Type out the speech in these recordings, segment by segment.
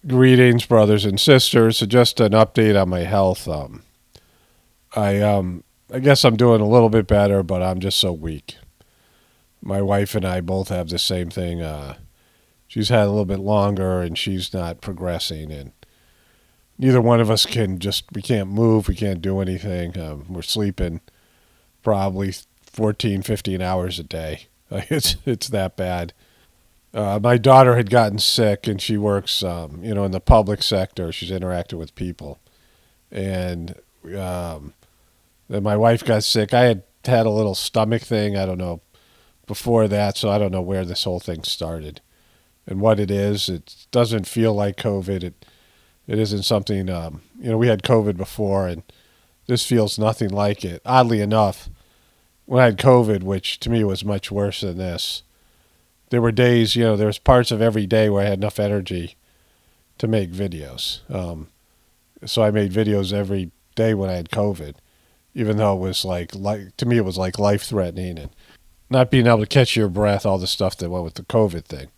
Greetings, brothers and sisters. So just an update on my health. I guess I'm doing a little bit better, but I'm just so weak. My wife and I both have the same thing. She's had a little bit longer, and she's not progressing, and neither one of us we can't move, we can't do anything. We're sleeping probably 14, 15 hours a day. It's that bad. My daughter had gotten sick, and she works, in the public sector. She's interacting with people, and then my wife got sick. I had a little stomach thing. I don't know before that, so I don't know where this whole thing started and what it is. It doesn't feel like COVID. It isn't something. We had COVID before, and this feels nothing like it. Oddly enough, when I had COVID, which to me was much worse than this, there were days, there was parts of every day where I had enough energy to make videos. So I made videos every day when I had COVID, even though it was like to me it was like life-threatening and not being able to catch your breath, all the stuff that went with the COVID thing.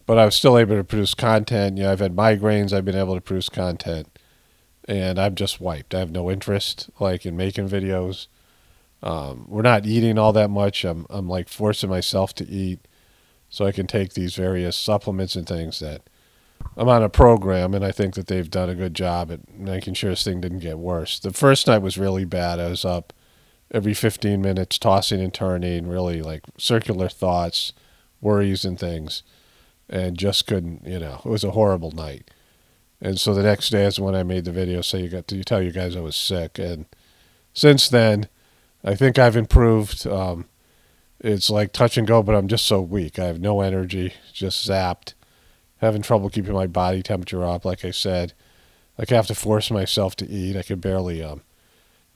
But I was still able to produce content. I've had migraines. I've been able to produce content, and I'm just wiped. I have no interest in making videos. We're not eating all that much. I'm like forcing myself to eat so I can take these various supplements and things that I'm on a program, and I think that they've done a good job at making sure this thing didn't get worse. The first night was really bad. I was up every 15 minutes, tossing and turning, really like circular thoughts, worries and things, and just couldn't, it was a horrible night. And so the next day is when I made the video, so you tell you guys I was sick. And since then, I think I've improved. It's like touch and go, but I'm just so weak. I have no energy, just zapped. Having trouble keeping my body temperature up, like I said. Like I have to force myself to eat. I could barely,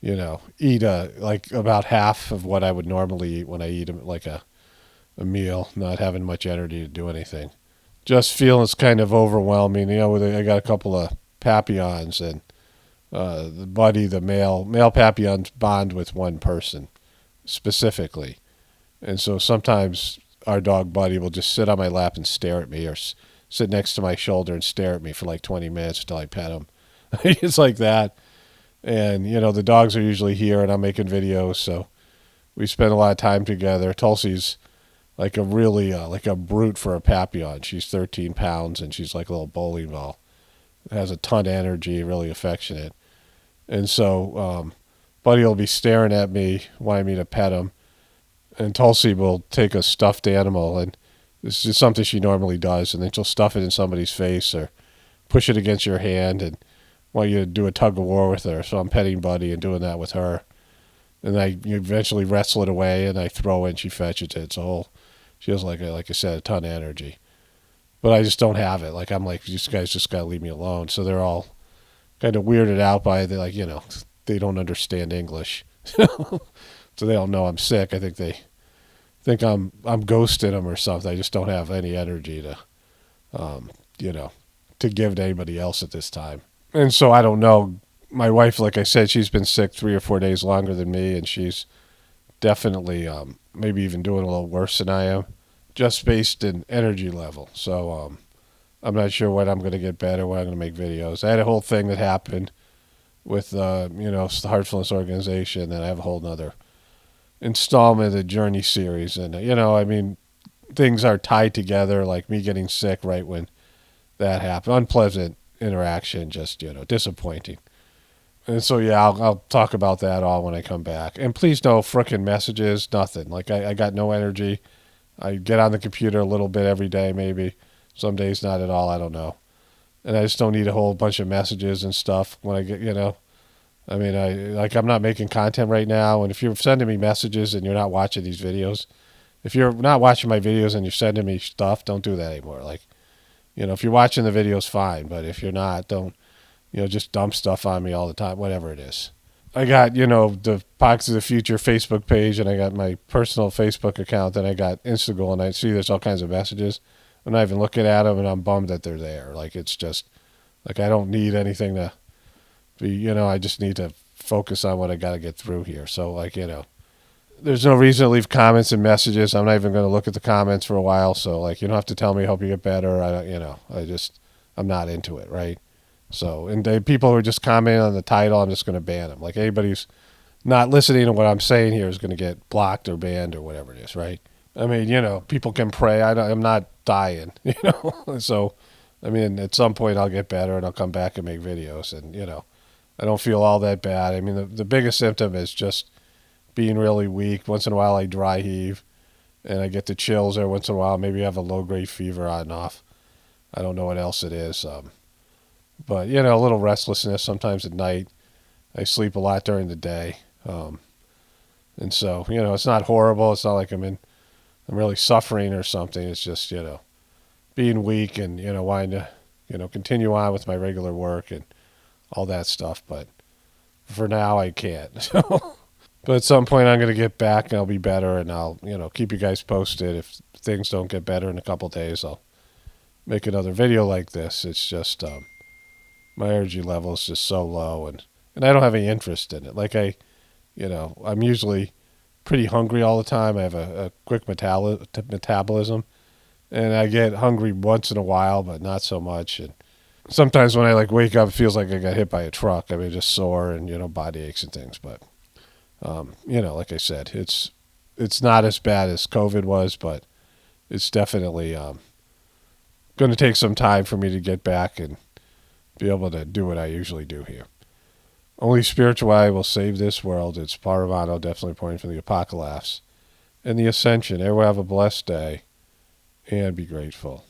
eat like about half of what I would normally eat when I eat like a meal, not having much energy to do anything. Just feeling it's kind of overwhelming. I got a couple of papillons, and the male papillons bond with one person specifically. And so sometimes our dog Buddy will just sit on my lap and stare at me, or sit next to my shoulder and stare at me for like 20 minutes until I pet him. It's like that. And, the dogs are usually here and I'm making videos, so we spend a lot of time together. Tulsi's like a really, like a brute for a Papillon. She's 13 pounds and she's like a little bowling ball. Has a ton of energy, really affectionate. And so Buddy will be staring at me, wanting me to pet him. And Tulsi will take a stuffed animal, and this is something she normally does, and then she'll stuff it in somebody's face or push it against your hand and want you to do a tug of war with her. So I'm petting Buddy and doing that with her. And I eventually wrestle it away, and I throw it, and she fetches it. So she has, like I said, a ton of energy. But I just don't have it. I'm like, these guys just got to leave me alone. So they're all kind of weirded out by it. They don't understand English. So they don't know I'm sick. I think they think I'm ghosting them or something. I just don't have any energy to, to give to anybody else at this time. And so I don't know. My wife, like I said, she's been sick 3 or 4 days longer than me, and she's definitely maybe even doing a little worse than I am, just based in energy level. So I'm not sure when I'm going to get better, when I'm going to make videos. I had a whole thing that happened with, the Heartfulness organization, and I have a whole nother installment of the Journey series. And, things are tied together, like me getting sick right when that happened. Unpleasant interaction, just, disappointing. And so, yeah, I'll talk about that all when I come back. And please no frickin' messages, nothing. I got no energy. I get on the computer a little bit every day, maybe. Some days not at all, I don't know. And I just don't need a whole bunch of messages and stuff when I get, I'm not making content right now. And if you're sending me messages and you're not watching these videos, if you're not watching my videos and you're sending me stuff, don't do that anymore. If you're watching the videos, fine. But if you're not, don't, just dump stuff on me all the time, whatever it is. I got, the Pockets of the Future Facebook page, and I got my personal Facebook account, and I got Instagram, and I see there's all kinds of messages. I'm not even looking at them, and I'm bummed that they're there. It's just, I don't need anything to be, I just need to focus on what I got to get through here. So, there's no reason to leave comments and messages. I'm not even going to look at the comments for a while. So, you don't have to tell me, hope you get better. I'm I'm not into it, right? So, and people who are just commenting on the title, I'm just going to ban them. Like anybody who's not listening to what I'm saying here is going to get blocked or banned or whatever it is, right? I mean, people can pray. I'm not dying, So, I mean, at some point I'll get better and I'll come back and make videos, and I don't feel all that bad. I mean, the biggest symptom is just being really weak. Once in a while I dry heave, and I get the chills every once in a while. Maybe I have a low-grade fever on and off. I don't know what else it is. But, a little restlessness sometimes at night. I sleep a lot during the day. And so, it's not horrible. It's not like I'm really suffering or something. It's just, being weak and, wanting to, continue on with my regular work and all that stuff. But for now, I can't. So, but at some point, I'm going to get back and I'll be better, and I'll, keep you guys posted. If things don't get better in a couple days, I'll make another video like this. It's just my energy level is just so low, and I don't have any interest in it. Like I'm usually pretty hungry all the time. I have a quick metabolism, and I get hungry once in a while, but not so much. And sometimes when I wake up, it feels like I got hit by a truck. I mean, just sore and body aches and things. But like I said, it's not as bad as COVID was, but it's definitely going to take some time for me to get back and be able to do what I usually do here. Only spiritual eye will save this world. It's Paravano, definitely pointing from the Apocalypse and the Ascension. Everyone have a blessed day and be grateful.